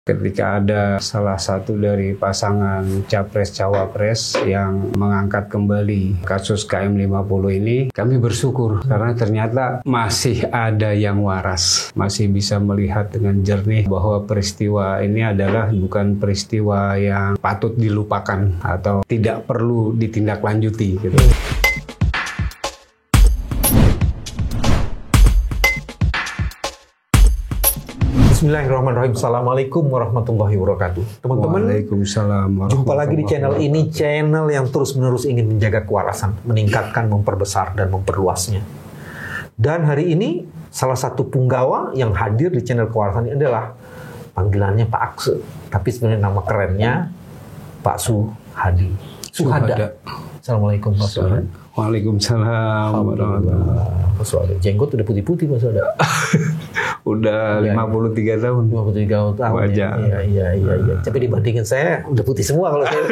Ketika ada salah satu dari pasangan Capres-Cawapres yang mengangkat kembali kasus KM50 ini, kami bersyukur karena ternyata masih ada yang waras, masih bisa melihat dengan jernih bahwa peristiwa ini adalah bukan peristiwa yang patut dilupakan atau tidak perlu ditindaklanjuti gitu. Bismillahirrahmanirrahim. Assalamualaikum warahmatullahi wabarakatuh. Teman-teman, Waalaikumsalam. jumpa lagi di channel ini, channel yang terus-menerus ingin menjaga kewarasan, meningkatkan, memperbesar, dan memperluasnya. Dan hari ini, salah satu punggawa yang hadir di channel kewarasan ini adalah panggilannya Pak Akse. Tapi sebenarnya nama kerennya Pak Suhadi. Suhada. Assalamualaikum Pak Suhada. Waalaikumsalam warahmatullahi. Pak Suhada. Jenggot udah putih-putih Pak Suhada. Udah 53 tahun. 53 tahun. Wajah. Iya. Tapi dibandingin saya udah putih semua kalau saya.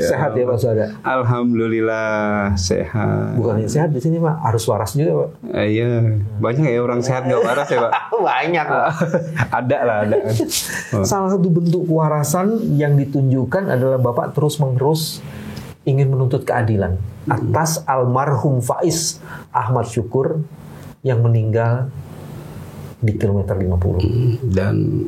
Sehat ya Pak Suhada? Alhamdulillah sehat. Bukan sehat di sini Pak, harus waras juga Pak. Iya, banyak ya orang sehat nggak waras ya Pak. Banyak Pak. Ada kan. Salah satu bentuk kewarasan yang ditunjukkan adalah Bapak terus-menerus ingin menuntut keadilan atas almarhum Faiz Ahmad Syukur yang meninggal di kilometer 50. Dan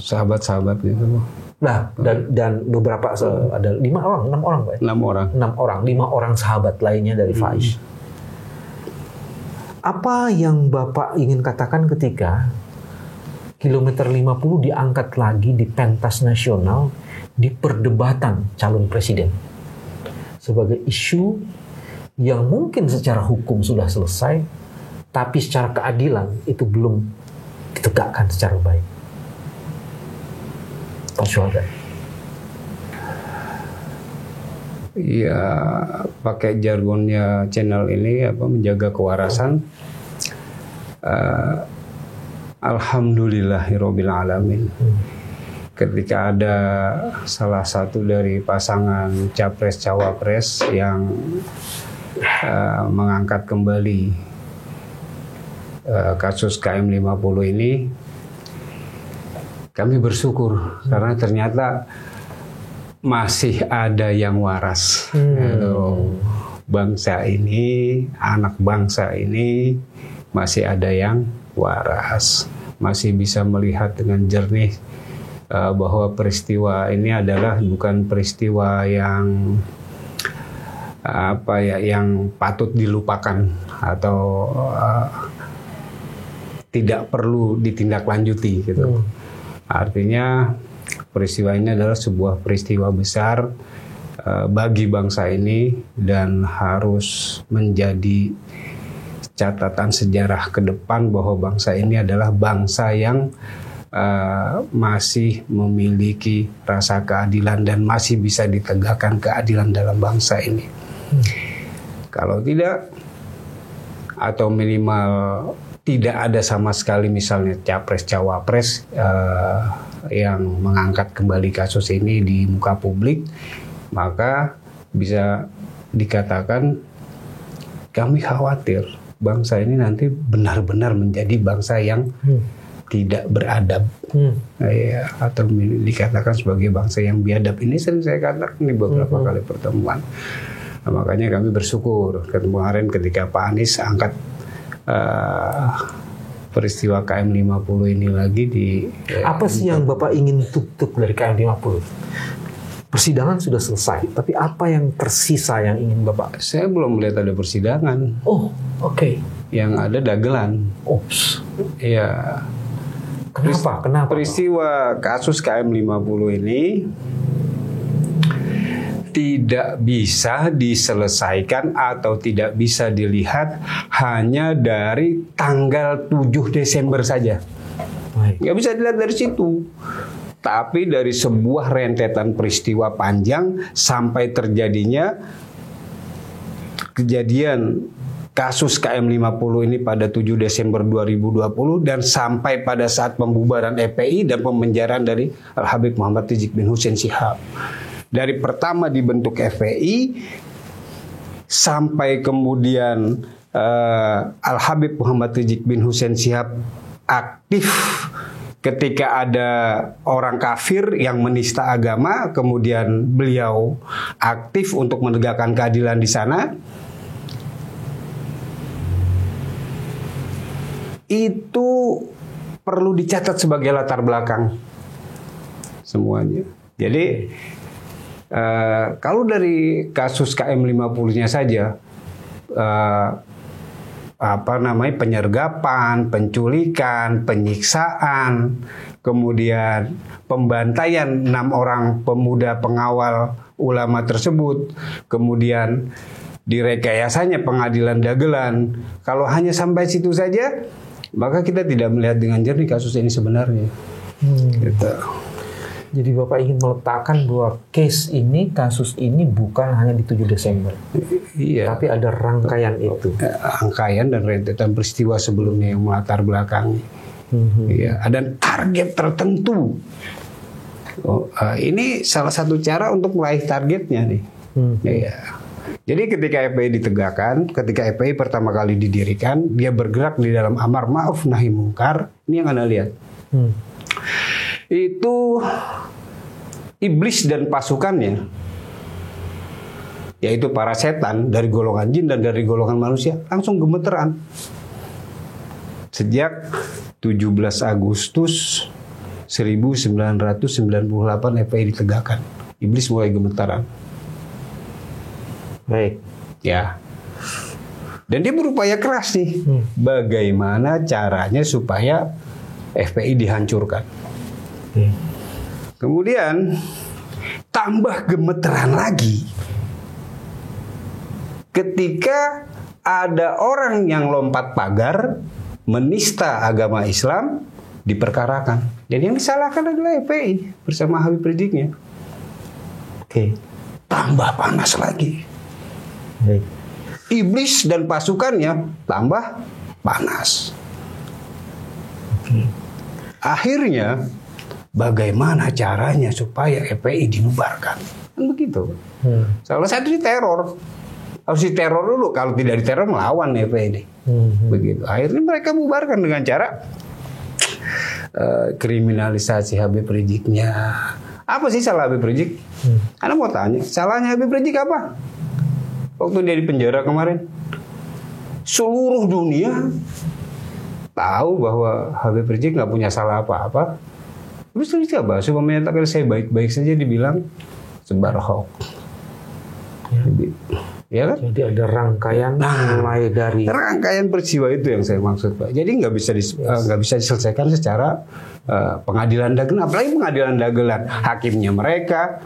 sahabat-sahabat gitu. Nah, dan beberapa ada 6 orang Pak. 6 orang. 5 orang sahabat lainnya dari Faiz. Apa yang Bapak ingin katakan ketika kilometer 50 diangkat lagi di pentas nasional di perdebatan calon presiden sebagai isu yang mungkin secara hukum sudah selesai, tapi secara keadilan itu belum ditegakkan secara baik. Pak Suhada. Iya, pakai jargonnya channel ini menjaga kewarasan. Alhamdulillahirabbil alamin. Ketika ada salah satu dari pasangan Capres-Cawapres yang mengangkat kembali kasus KM50 ini, kami bersyukur karena ternyata masih ada yang waras. Bangsa ini, anak bangsa ini masih ada yang waras, masih bisa melihat dengan jernih bahwa peristiwa ini adalah bukan peristiwa yang yang patut dilupakan atau tidak perlu ditindaklanjuti gitu. Artinya peristiwa ini adalah sebuah peristiwa besar bagi bangsa ini dan harus menjadi catatan sejarah ke depan bahwa bangsa ini adalah bangsa yang masih memiliki rasa keadilan dan masih bisa ditegakkan keadilan dalam bangsa ini. Kalau tidak, atau minimal tidak ada sama sekali misalnya Capres-Cawapres yang mengangkat kembali kasus ini di muka publik, maka bisa dikatakan kami khawatir bangsa ini nanti benar-benar menjadi bangsa yang tidak beradab, atau dikatakan sebagai bangsa yang biadab. Ini sering saya katakan di beberapa kali pertemuan. Nah, makanya kami bersyukur kemarin ketika Pak Anies angkat peristiwa KM50 ini lagi di. Apa sih yang Bapak ingin tutup dari KM50? Persidangan sudah selesai, tapi apa yang tersisa yang ingin Bapak? Saya belum melihat ada persidangan. Oh, oke. Yang ada dagelan. Ops. Iya. Kenapa? Peristiwa kasus KM50 ini tidak bisa diselesaikan atau tidak bisa dilihat hanya dari tanggal 7 Desember saja. Nggak bisa dilihat dari situ. Tapi dari sebuah rentetan peristiwa panjang sampai terjadinya kejadian kasus KM50 ini pada 7 Desember 2020 dan sampai pada saat pembubaran FPI dan pemenjaraan dari Al-Habib Muhammad Rizik bin Hussein Shihab. Dari pertama dibentuk FPI sampai kemudian Al-Habib Muhammad Rizik bin Hussein Shihab aktif ketika ada orang kafir yang menista agama, kemudian beliau aktif untuk menegakkan keadilan di sana. Itu perlu dicatat sebagai latar belakang semuanya. Jadi kalau dari kasus KM50-nya saja, penyergapan, penculikan, penyiksaan, kemudian pembantaian 6 orang pemuda pengawal ulama tersebut, kemudian direkayasanya pengadilan dagelan. Kalau hanya sampai situ saja, maka kita tidak melihat dengan jernih kasus ini sebenarnya. Gitu. Jadi Bapak ingin meletakkan bahwa kasus ini bukan hanya di 7 Desember. Iya. Tapi ada rangkaian itu. Rangkaian dan rentetan peristiwa sebelumnya yang melatar belakangi. Iya, ada target tertentu. Ini salah satu cara untuk meraih targetnya nih. Iya. Jadi ketika FPI ditegakkan, ketika FPI pertama kali didirikan, dia bergerak di dalam amar ma'ruf nahi mungkar. Ini yang Anda lihat. Itu iblis dan pasukannya, yaitu para setan dari golongan jin dan dari golongan manusia, langsung gemeteran. Sejak 17 Agustus 1998 FPI ditegakkan, iblis mulai gemeteran. Baik. Ya. Dan dia berupaya keras nih. Bagaimana caranya supaya FPI dihancurkan. Kemudian tambah gemeteran lagi ketika ada orang yang lompat pagar menista agama Islam diperkarakan. Dan yang disalahkan adalah FPI bersama Habib Riziknya. Tambah panas lagi. Iblis dan pasukannya tambah panas. Akhirnya bagaimana caranya supaya FPI dibubarkan? Kan begitu. Salah satu teror. Harus diteror dulu. Kalau tidak diteror melawan FPI ini. Begitu. Akhirnya mereka bubarkan dengan cara kriminalisasi Habib Riziknya. Apa sih salah Habib Rizik? Anda mau tanya, salahnya Habib Rizik apa? Waktu dia di penjara kemarin, seluruh dunia tahu bahwa Habib Rizik nggak punya salah apa-apa. Terus dia apa? Supaya menyatakan saya baik-baik saja dibilang sebar hoax. Ya kan? Jadi ada rangkaian mulai dari rangkaian peristiwa itu yang saya maksud, Pak. Jadi nggak bisa diselesaikan secara pengadilan dagelan, apalagi pengadilan dagelan. Hakimnya mereka,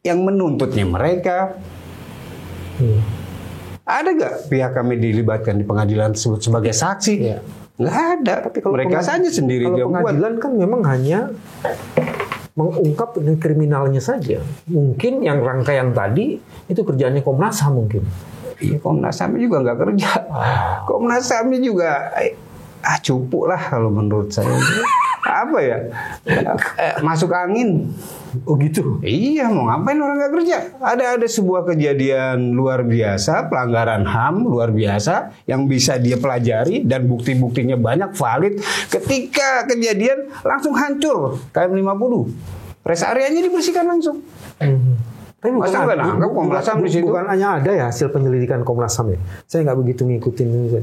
yang menuntutnya mereka. Ada nggak pihak kami dilibatkan di pengadilan tersebut sebagai saksi? Ya. Nggak ada. Tapi kalau mereka saja sendiri kalau dia pengadilan buat. kan memang hanya mengungkap kriminalnya saja. Mungkin yang rangkaian tadi itu kerjanya Komnas HAM mungkin. Iya, Komnas HAM juga nggak kerja. Komnas HAM juga cupu lah kalau menurut saya. Apa ya? Masuk angin. Oh gitu. Iya, mau ngapain orang nggak kerja? Ada sebuah kejadian luar biasa, pelanggaran HAM luar biasa yang bisa dia pelajari dan bukti-buktinya banyak valid. Ketika kejadian langsung hancur KM50. Rest areanya dibersihkan langsung. Tapi bukan hanya ada ya hasil penyelidikan Komnas HAM ya. Saya nggak begitu ngikutin itu.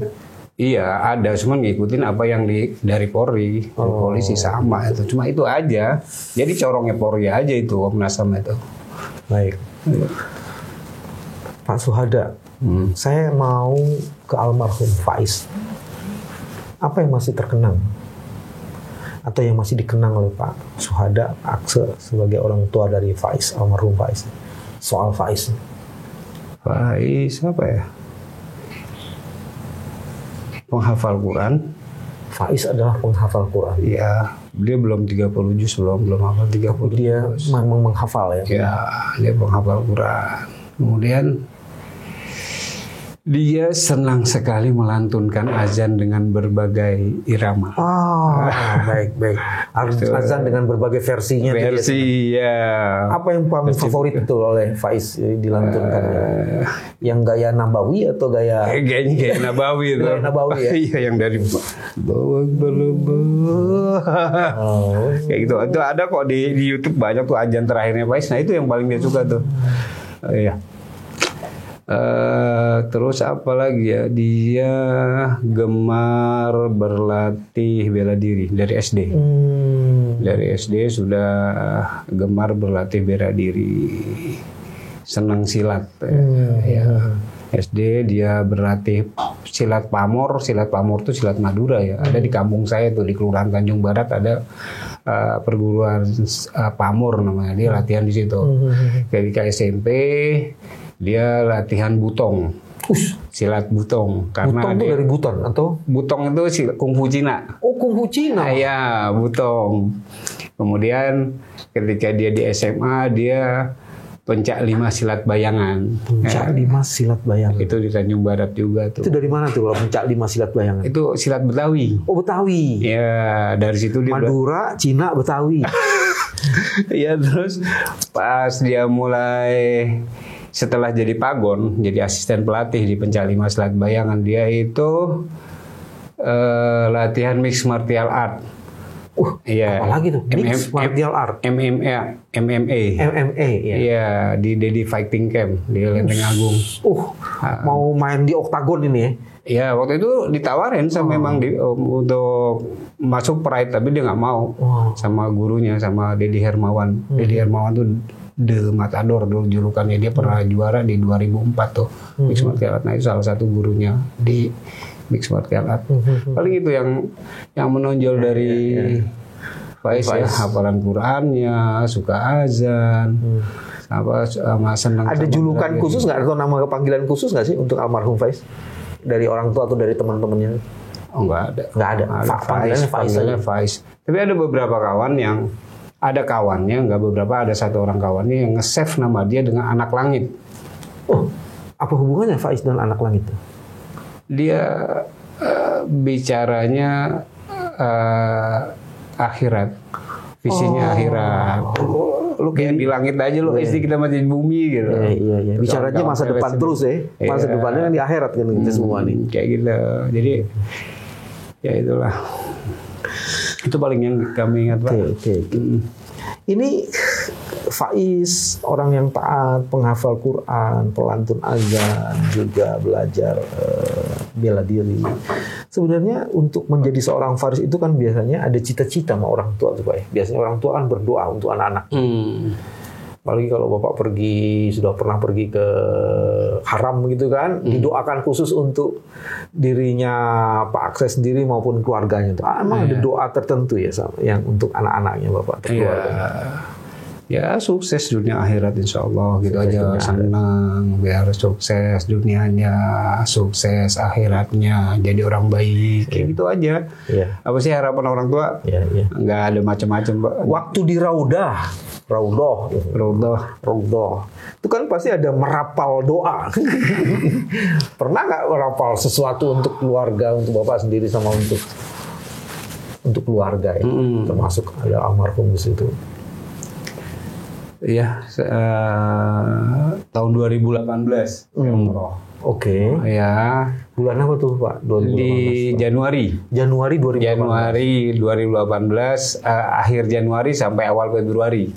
Iya, ada, cuma ngikutin apa yang dari Polri, polisi sama itu. Cuma itu aja. Jadi corongnya Polri aja itu Komnas HAM itu. Baik. Pak Suhada, saya mau ke almarhum Faiz. Apa yang masih terkenang? Atau yang masih dikenang oleh Pak Suhada, Akse, sebagai orang tua dari Faiz, almarhum Faiz. Soal Faiz. Faiz apa ya? Penghafal Quran. Faiz adalah penghafal Quran. Iya, dia belum 30 juz, belum hafal 30 juz. Dia memang menghafal ya. Ya, dia penghafal Quran. Kemudian Dia senang sekali melantunkan azan dengan berbagai irama. Baik. Azan dengan berbagai versinya. Versi, ya. Apa yang paling favorit itu oleh Faiz dilantunkan? Yang gaya Nabawi atau gaya? Kayaknya gaya Nabawi itu. Gaya Nabawi ya? Iya, yang dari bawah. Kayak gitu. Itu ada kok di YouTube, banyak tuh azan terakhirnya Faiz. Nah itu yang paling dia suka tuh. Iya. Terus apa lagi ya, dia gemar berlatih bela diri dari SD. Dari SD sudah gemar berlatih bela diri, senang silat. Ya. SD dia berlatih silat pamor. Silat pamor itu silat Madura ya. Ada di kampung saya tuh di Kelurahan Tanjung Barat ada perguruan pamor namanya. Dia latihan di situ. Ketika SMP dia latihan butong, silat butong. Karena butong itu dari buton atau? Butong itu silat kungfu Cina. Oh, kungfu Cina. Iya, butong. Kemudian ketika dia di SMA dia pencak 5 silat bayangan. Pencak 5 silat bayangan. Itu di Tanjung Barat juga tuh. Itu dari mana tuh kalau pencak 5 silat bayangan? Itu silat Betawi. Oh, Betawi. Ya, dari situ dia Madura, Cina, Betawi. Iya, terus pas dia mulai setelah jadi pagon, jadi asisten pelatih di pencak 5 silat bayangan, dia itu latihan mixed martial art. Iya. Apalagi tuh? Mixed martial art. MMA. MMA ya. Iya, di Dedi Fighting Camp di Lenteng Agung. Mau main di oktagon ini ya? Iya, waktu itu ditawarin sama memang untuk masuk Pride, tapi dia nggak mau sama gurunya, sama Dedi Hermawan. Dedi Hermawan tuh The Matador dulu julukannya, dia pernah juara di 2004 tuh mixed martial art. Nah itu salah satu gurunya di mixed martial art. Paling itu yang menonjol dari Faiz ya, hafalan Qurannya, suka azan, sama senang. Ada julukan khusus nggak atau nama panggilan khusus nggak sih untuk almarhum Faiz dari orang tua atau dari teman-temannya? Oh nggak ada. Nggak ada. Panggilannya Faiz. Tapi ada beberapa kawan yang ada kawannya, nggak beberapa, ada satu orang kawannya yang nge-save nama dia dengan anak langit. Oh, apa hubungannya Faiz dan anak langit? Dia bicaranya akhirat, visinya akhirat. Lu kayak di langit aja lu, istri kita masih di bumi gitu. Iya. Bicaranya masa depan terus ya. Masa depannya kan di akhirat kan kita semua nih. Kayak gitu. Jadi ya itulah. Itu paling yang kami ingat, Pak. Oke. Ini Faiz orang yang taat, penghafal Quran, pelantun azan, juga belajar bela diri. Sebenarnya untuk menjadi seorang Faris itu kan biasanya ada cita-cita sama orang tua, Pak. Biasanya orang tua kan berdoa untuk anak-anak. Apalagi kalau Bapak sudah pernah pergi ke haram gitu kan, didoakan khusus untuk dirinya Pak Akses sendiri maupun keluarganya. Emang ada doa tertentu ya yang untuk anak-anaknya Bapak atau keluarga? Ya sukses dunia akhirat insya Allah gitu aja, senang biar sukses dunianya, sukses akhiratnya, jadi orang baik kayak gitu aja. Apa sih harapan orang tua? Nggak ada macam-macam, Pak. Waktu di Raudah itu kan pasti ada merapal doa. Pernah nggak merapal sesuatu untuk keluarga, untuk Bapak sendiri sama untuk keluarga ya? Termasuk ada almarhum di situ. Iya, tahun 2018 umroh. Oke. Ya. Bulan apa tuh Pak? 2018. Di Januari 2018, akhir Januari sampai awal Februari.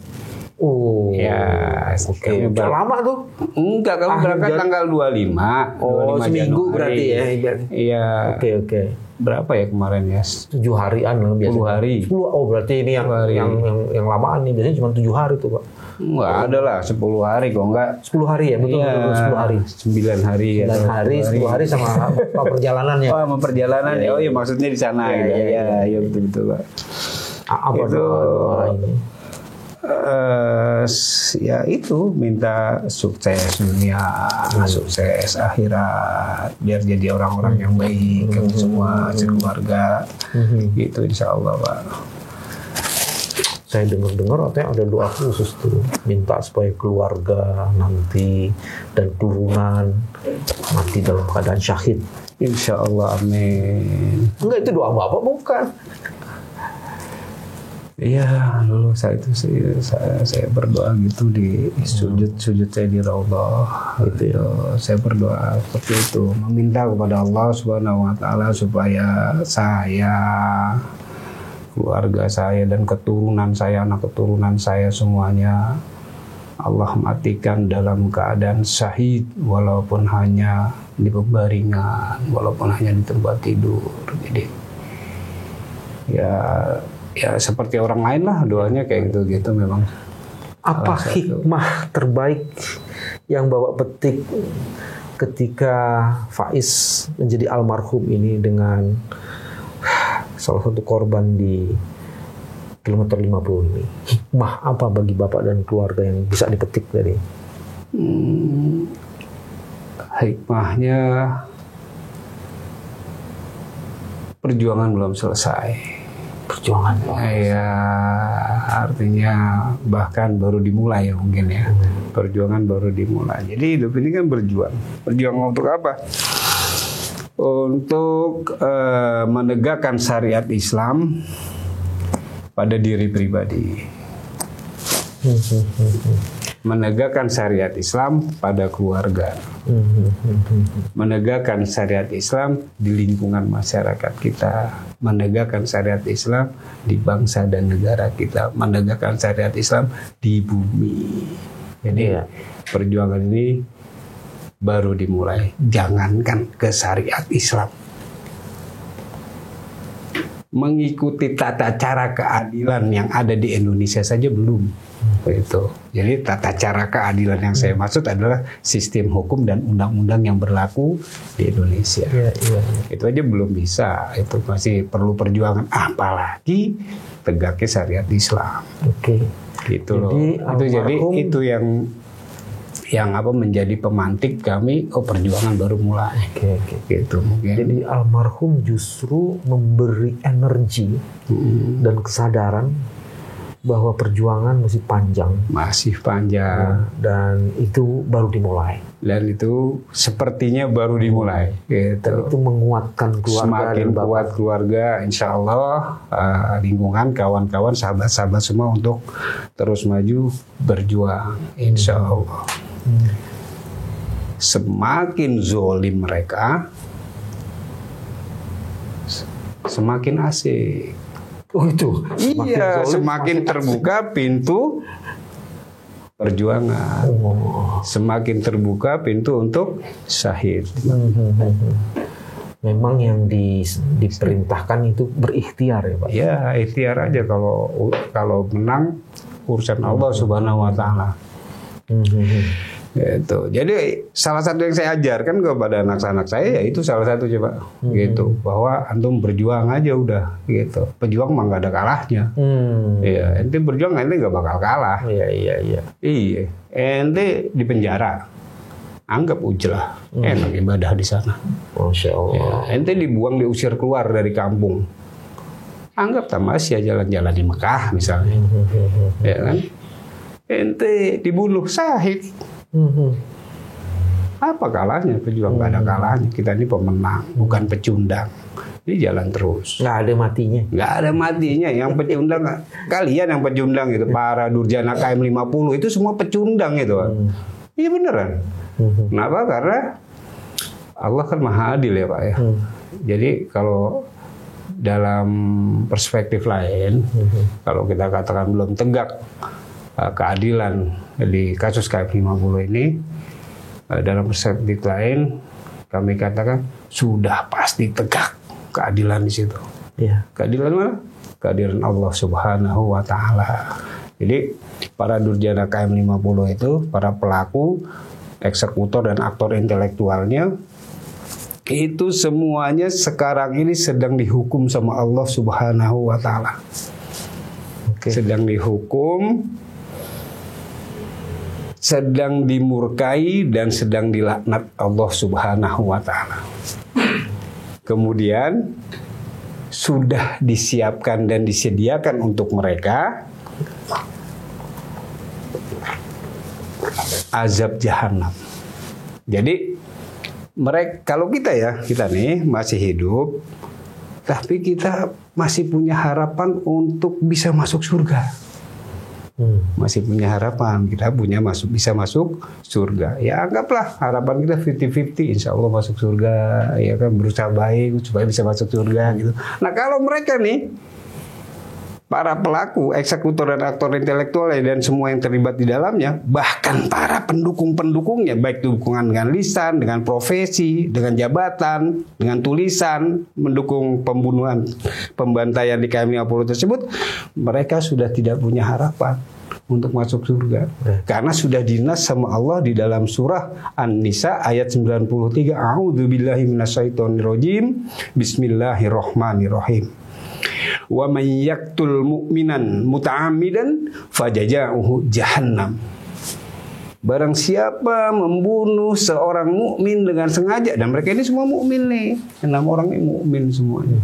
Oh. Ya, oke. Udah lama tuh? Enggak, kamu berangkat tanggal 25. Oh, 25 seminggu Januari. Berarti ya. Iya. Oke. Berapa ya kemarin ya? 7 harian lah biasanya. 10 hari. 10. Oh, berarti ini yang lamaan nih. Biasanya cuma 7 hari tuh, Pak. Enggak ada lah, 10 hari kok enggak. 10 hari ya, betul, iya, 10 hari. 9 hari ya. 9 hari, 10 hari sama perjalanannya. Oh, sama perjalanan ya. Oh iya, maksudnya di sana gitu. Iya, betul Pak. Apa doa ini? Ya itu minta sukses dunia, sukses akhirat, biar jadi orang-orang yang baik, semua sekeluarga, gitu insya Allah Pak. saya dengar ada doa khusus tuh, minta supaya keluarga nanti dan turunan mati dalam keadaan syahid. Insya Allah, amin. Enggak, itu doa Bapak bukan? Iya, dulu saya berdoa gitu di sujud saya di Raudhah gitu ya. Saya berdoa seperti itu, meminta kepada Allah Subhanahu wa taala supaya saya, keluarga saya dan keturunan saya, anak keturunan saya semuanya Allah matikan dalam keadaan syahid, walaupun hanya di pebaringan, walaupun hanya di tempat tidur. Jadi ya seperti orang lain lah doanya kayak gitu memang. Apa hikmah terbaik yang Bapak petik ketika Faiz menjadi almarhum ini dengan salah satu korban di kilometer 50 ini? Hikmah apa bagi Bapak dan keluarga yang bisa dipetik dari? Hikmahnya, perjuangan belum selesai. Perjuangan. Ya, artinya bahkan baru dimulai ya mungkin ya. Perjuangan baru dimulai. Jadi hidup ini kan berjuang. Berjuang untuk apa? Untuk menegakkan syariat Islam pada diri pribadi. Menegakkan syariat Islam pada keluarga. Menegakkan syariat Islam di lingkungan masyarakat kita. Menegakkan syariat Islam di bangsa dan negara kita. Menegakkan syariat Islam di bumi. Jadi perjuangan ini baru dimulai. Jangankan ke syariat Islam, mengikuti tata cara keadilan yang ada di Indonesia saja belum. Itu. Jadi tata cara keadilan yang saya maksud adalah sistem hukum dan undang-undang yang berlaku di Indonesia. Itu aja belum bisa. Itu masih perlu perjuangan. Apalagi tegaknya syariat Islam. Gitu loh. Itu yang apa menjadi pemantik kami. Perjuangan baru mulai. Gitu mungkin. Jadi almarhum justru memberi energi dan kesadaran bahwa perjuangan masih panjang, dan itu baru dimulai. Dan itu sepertinya baru dimulai. Gitu. Dan itu menguatkan keluarga. Semakin kuat keluarga, insya Allah lingkungan, kawan-kawan, sahabat-sahabat semua untuk terus maju berjuang, insya Allah. Semakin zolim mereka, semakin asik. Itu. Semakin terbuka pintu perjuangan. Semakin terbuka pintu untuk syahid. Memang yang diperintahkan itu berikhtiar ya Pak? Ya, ikhtiar aja. Kalau menang urusan Allah Subhanahu wa taala. Gitu. Jadi salah satu yang saya ajarkan kepada anak-anak saya ya itu salah satu coba gitu, bahwa antum berjuang aja udah gitu. Pejuang mah nggak ada kalahnya. Iya, ente berjuang ente nggak bakal kalah. Iya. Ente di penjara, anggap ujlah, enak ibadah di sana. Masya Allah. Ya, ente dibuang, diusir keluar dari kampung, anggap tamasya jalan-jalan di Mekah misalnya, ya kan? Ente dibunuh, syahid. Apa kalahnya? Pejuang gak ada kalahnya. Kita ini pemenang, bukan pecundang. Ini jalan terus. Nggak ada matinya. Nggak ada matinya. Yang pecundang kalian yang pecundang gitu. Para Durjana KM 50 itu semua pecundang gitu. Iya beneran. Kenapa? Karena Allah kan maha adil ya Pak ya. Jadi kalau dalam perspektif lain, kalau kita katakan belum tegak keadilan di kasus KM50 ini, dalam perspektif lain kami katakan sudah pasti tegak keadilan di situ. Keadilan mana? Keadilan Allah Subhanahu wa taala. Jadi para Durjana KM50 itu, para pelaku, eksekutor dan aktor intelektualnya itu semuanya sekarang ini sedang dihukum sama Allah Subhanahu wa taala. Sedang dihukum, sedang dimurkai dan sedang dilaknat Allah Subhanahu wa taala. Kemudian sudah disiapkan dan disediakan untuk mereka azab jahanam. Jadi mereka, kalau kita nih masih hidup, tapi kita masih punya harapan untuk bisa masuk surga. Masih punya harapan, kita bisa masuk surga. Ya anggaplah harapan kita 50-50, insya Allah masuk surga. Ya kan, berusaha baik supaya bisa masuk surga gitu. Nah kalau mereka nih, para pelaku, eksekutor dan aktor intelektual dan semua yang terlibat di dalamnya, bahkan para pendukung-pendukungnya, baik dukungan dengan lisan, dengan profesi, dengan jabatan, dengan tulisan, mendukung pembunuhan, pembantaian di KM50 tersebut, mereka sudah tidak punya harapan untuk masuk surga. Karena sudah dinas sama Allah di dalam surah An-Nisa ayat 93, A'udzubillahi minasyaitonirrajim, Bismillahirrahmanirrahim. Wa may yaqtul mu'minan muta'ammidan fajaza'uhu jahannam. Barang siapa membunuh seorang mukmin dengan sengaja, dan mereka ini semua mukmin nih, 6 orang ini mukmin semuanya.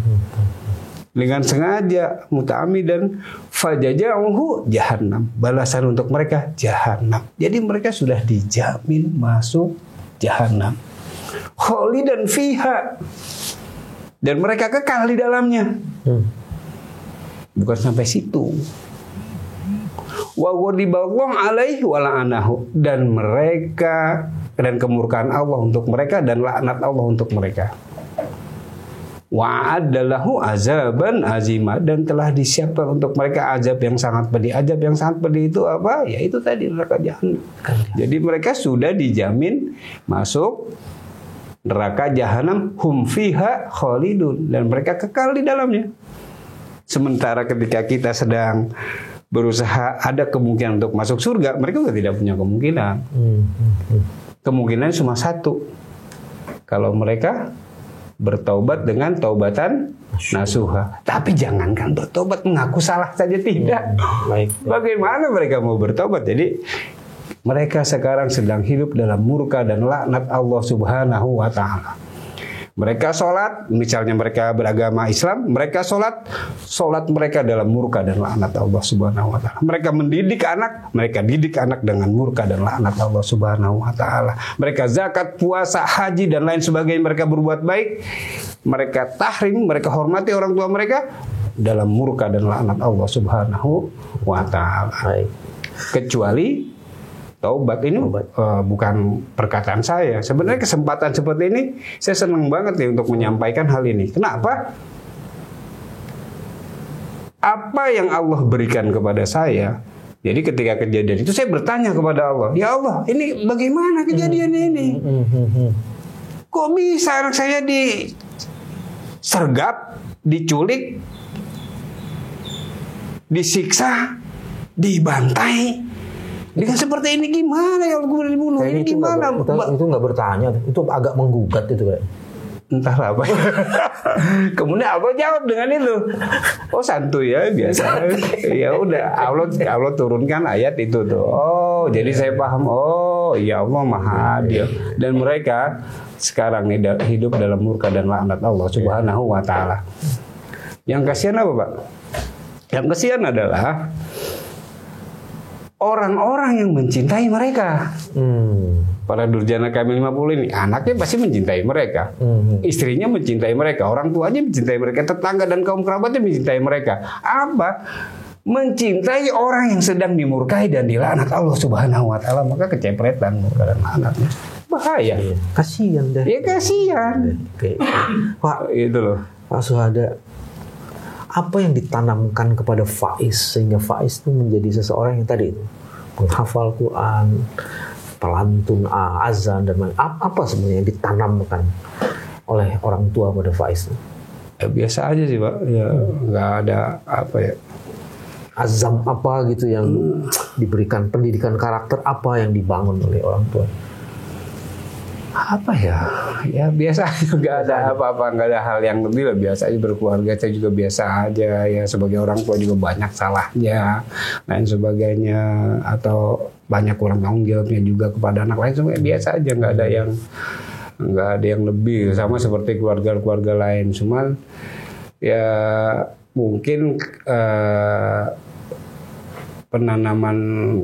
Dengan sengaja muta'ammidan fajaza'uhu jahannam. Balasan untuk mereka jahannam. Jadi mereka sudah dijamin masuk jahannam. Khalidan fiha. Dan mereka kekal di dalamnya. Bukan sampai situ. Wa ghadiballahu alaihi wa la'anahu, dan mereka, dan kemurkaan Allah untuk mereka dan laknat Allah untuk mereka. Wa adalahu azaban azima, dan telah disiapkan untuk mereka azab yang sangat pedih. Azab yang sangat pedih itu apa? Ya itu tadi, neraka jahanam. Jadi mereka sudah dijamin masuk neraka jahanam, hum fiha khalidun, dan mereka kekal di dalamnya. Sementara ketika kita sedang berusaha ada kemungkinan untuk masuk surga, mereka juga tidak punya kemungkinan. Kemungkinan cuma satu. Kalau mereka bertaubat dengan taubatan nasuha. Tapi jangankan bertobat, mengaku salah saja tidak. Bagaimana mereka mau bertobat? Jadi mereka sekarang sedang hidup dalam murka dan laknat Allah Subhanahu wa ta'ala. Mereka sholat, misalnya mereka beragama Islam, mereka sholat mereka dalam murka dan laknat Allah Subhanahu wa ta'ala. Mereka mendidik anak, mereka didik anak dengan murka dan laknat Allah Subhanahu wa ta'ala. Mereka zakat, puasa, haji dan lain sebagainya, mereka berbuat baik, mereka tahrim, mereka hormati orang tua mereka dalam murka dan laknat Allah Subhanahu wa ta'ala. Kecuali taubat ini bukan perkataan saya. Sebenarnya kesempatan seperti ini saya senang banget nih untuk menyampaikan hal ini. Kenapa? Apa yang Allah berikan kepada saya. Jadi ketika kejadian itu saya bertanya kepada Allah, ya Allah, ini bagaimana kejadian ini? Kok bisa anak saya disergap, diculik, disiksa, dibantai? Dengan seperti ini gimana ya gue dibunuh? Ini gimana? Itu nggak bertanya, itu agak menggugat itu kayak. Entah apa. Kemudian Allah jawab dengan itu. Oh santuy ya biasa. Ya udah Allah turunkan ayat itu tuh. Oh jadi saya paham. Oh ya Allah Maha Adil. Dan mereka sekarang nih hidup dalam murka dan laknat Allah Subhanahu wa ta'ala. Yang kasihan apa Pak? Yang kasihan adalah orang-orang yang mencintai mereka. Para durjana KM50 ini, anaknya pasti mencintai mereka, istrinya mencintai mereka, orang tuanya mencintai mereka, tetangga dan kaum kerabatnya mencintai mereka. Apa? Mencintai orang yang sedang dimurkai dan dilaknat Allah Subhanahu wa ta'ala, maka kecepretan murka dan laknatnya. Bahaya. Kasihan deh. Ya kasihan. Pak, itu loh. Pak Suhada, apa yang ditanamkan kepada Faiz sehingga Faiz itu menjadi seseorang yang tadi itu menghafal Quran, pelantun azan dan apa sebenarnya yang ditanamkan oleh orang tua pada Faiz? Ya, biasa aja sih Pak, ya nggak ada apa ya. Azam apa gitu yang diberikan, pendidikan karakter apa yang dibangun oleh orang tua? Apa ya? Ya biasa aja, nggak ada apa-apa, nggak ada hal yang lebih lah, biasa aja berkeluarga, saya juga biasa aja ya, sebagai orang tua juga banyak salahnya lain sebagainya, atau banyak kurang tanggung jawabnya juga kepada anak lain, semua biasa aja, nggak ada yang lebih, sama seperti keluarga-keluarga lain. Cuman ya mungkin penanaman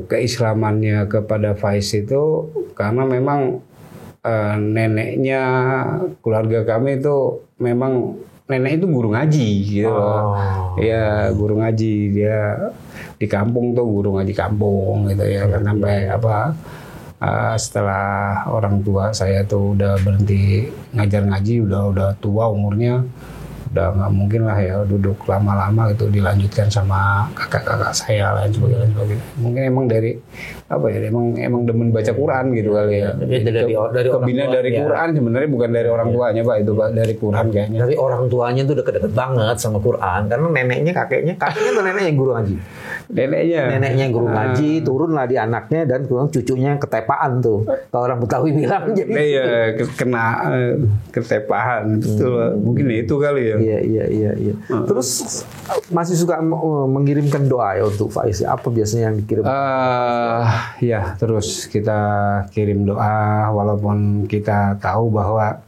keislamannya kepada Faiz itu karena memang neneknya keluarga kami itu memang nenek itu guru ngaji gitu loh. Ya guru ngaji, dia di kampung tuh guru ngaji kampung gitu ya kan, sampai setelah orang tua saya tuh udah berhenti ngajar ngaji, udah tua umurnya, udah nggak mungkin lah ya duduk lama-lama gitu, dilanjutkan sama kakak-kakak saya lain sebagainya. Mungkin emang dari emang demen baca Quran gitu kali ya. Dari kebina dari Quran sebenarnya, bukan dari orang tuanya Pak, itu Pak dari Quran kayaknya. Dari orang tuanya tuh deket-deket banget sama Quran, karena kakeknya tuh neneknya guru ngaji. Neneknya guru ngaji, turunlah di anaknya, dan cucunya ketepaan tuh. Kalau orang Betawi bilang jadi. Iya, kena ketepaan betul. Mungkin itu kali ya. Iya. Terus masih suka mengirimkan doa ya untuk Faiz. Apa biasanya yang dikirim? Ya, terus kita kirim doa walaupun kita tahu bahwa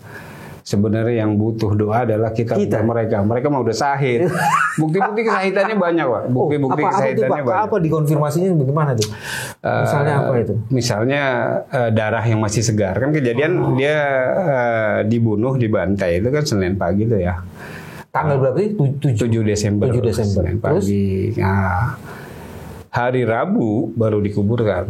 sebenarnya yang butuh doa adalah kita. Mereka mah udah sahid. Bukti-bukti kesahidannya banyak, Pak. Bukti-bukti kesahidannya banyak. Apa dikonfirmasinya bagaimana tuh? Misalnya apa itu? Misalnya darah yang masih segar. Kan kejadian dia dibunuh, dibantai itu kan Senin pagi tuh ya. Tanggal berapa sih? 7 Desember. 7 Desember. Senin pagi. Nah, hari Rabu baru dikuburkan.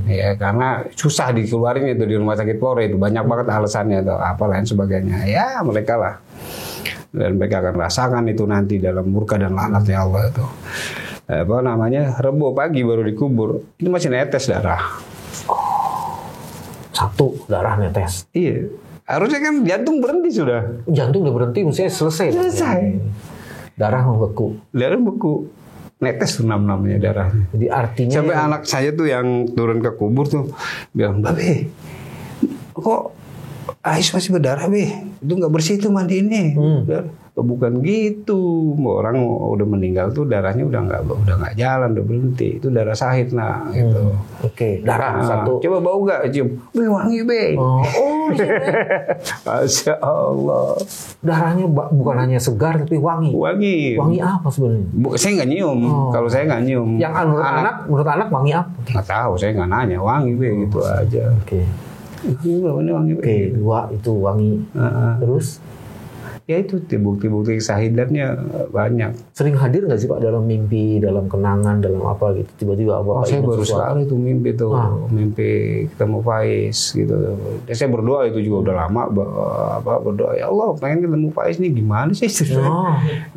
Ya, karena susah dikeluarin itu di rumah sakit Polri itu, banyak banget alasannya tuh, apa lain sebagainya. Ya, mereka lah. Dan mereka akan rasakan itu nanti dalam murka dan laknatnya Allah itu. Rabu pagi baru dikubur. Itu masih netes darah. Satu darah netes. Iya. Harusnya kan jantung berhenti sudah. Jantung udah berhenti, maksudnya selesai. Darah membeku. Darah beku. Netes tuh namanya darahnya. Jadi artinya sampai anak saya tuh yang turun ke kubur tuh bilang, "Babe, kok Ais masih berdarah, Be? Itu nggak bersih tuh mandi ini." Bukan gitu, orang udah meninggal tuh darahnya udah nggak jalan, udah berhenti. Itu darah sahid gitu. Oke. Darah satu. Coba bau nggak? Cium. Be, wangi, Be. Masya Allah. Darahnya bukan hanya segar tapi wangi. Wangi apa sebenarnya? Saya nggak nyium. Kalau saya nggak nyium. Yang menurut anak wangi apa? Nggak tahu, saya nggak nanya. Wangi, Be, gitu aja. Oke. Wangi, Be. Dua itu wangi. Terus? Ya itu bukti-bukti kesahidannya banyak. Sering hadir nggak sih Pak dalam mimpi, dalam kenangan, dalam apa gitu? Tiba-tiba apa? Saya baru sekali tuh mimpi tuh, mimpi ketemu Faiz gitu. Dan saya berdoa itu juga udah lama, berdoa, ya Allah pengen ketemu Faiz nih, gimana sih?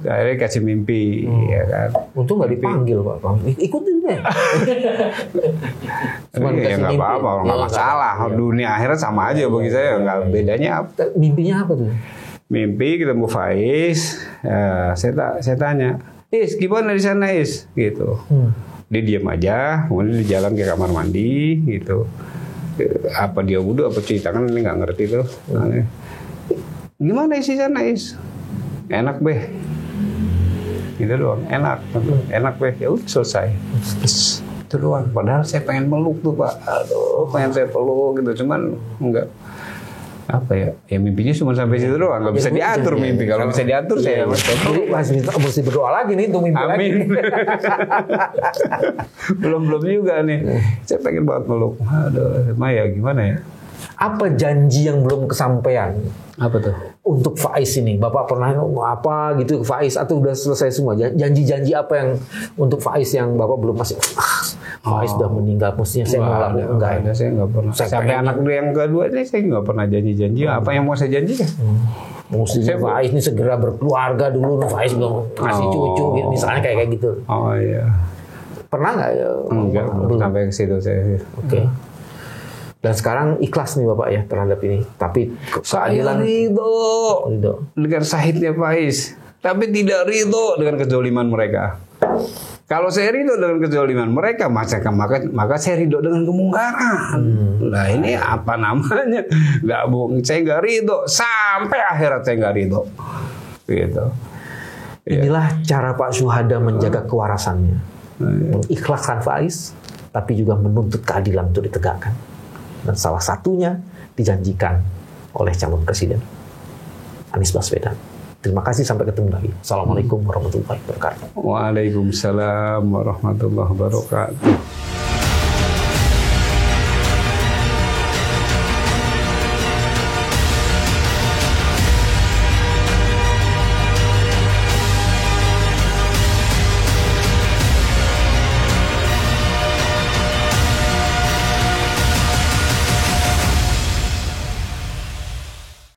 Akhirnya kasih mimpi, ya kan. Untung nggak dipanggil Pak, ikutin deh. Ya nggak apa-apa, nggak masalah. Dunia akhirat sama aja bagi saya, nggak bedanya apa. Mimpinya apa tuh? Mimpi ketemu Faiz, saya tanya, "Is, gimana di sana, Is?" gitu. Dia diam aja, kemudian dia jalan ke kamar mandi gitu. Apa dia wudhu, apa cerita, kan ini nggak ngerti tuh. "Gimana Is di sana, Is?" "Enak, Be." Gitu doang, enak Be. Ya udah selesai. Itu doang. Padahal saya pengen meluk tuh Pak. Aduh, pengen saya peluk gitu, cuman enggak. Apa ya mimpinya cuma sampai situ doang, nggak bisa diatur mimpi. Kalau bisa diatur saya mesti berdoa lagi nih untuk mimpi. Amin. belum juga nih. Saya pengen banget meluk. Aduh, Maya gimana ya? Apa janji yang belum kesampaian? Apa tuh? Untuk Faiz ini, Bapak pernah apa gitu ke Faiz atau udah selesai semua? Janji-janji apa yang untuk Faiz yang Bapak belum masih? Faiz udah meninggal, mestinya saya mau lakukan. Enggak ada, saya nggak pernah. Sampai anak yang kedua ini saya nggak pernah janji-janji. Apa yang mau saya janjikan? Mestinya Faiz ini segera berkeluarga dulu. Faiz belum ngasih cucu, misalnya kayak gitu. Oh iya. Pernah nggak ya? Enggak, belum sampai ke situ saya. Oke. Dan sekarang ikhlas nih Bapak ya terhadap ini. Tapi saya ridho dengan sahidnya Faiz, tapi tidak ridho dengan kezaliman mereka. Kalau saya ridho dengan kezaliman mereka, maka saya ridho dengan kemungkaran. Nah ini apa namanya? Saya nggak ridho sampai akhirat, saya nggak ridho. Gitu. Inilah cara Pak Syuhada menjaga kewarasannya, mengikhlaskan Faiz, tapi juga menuntut keadilan untuk ditegakkan. Dan salah satunya dijanjikan oleh calon presiden Anies Baswedan. Terima kasih, sampai ketemu lagi. Assalamualaikum warahmatullahi wabarakatuh. Waalaikumsalam warahmatullahi wabarakatuh.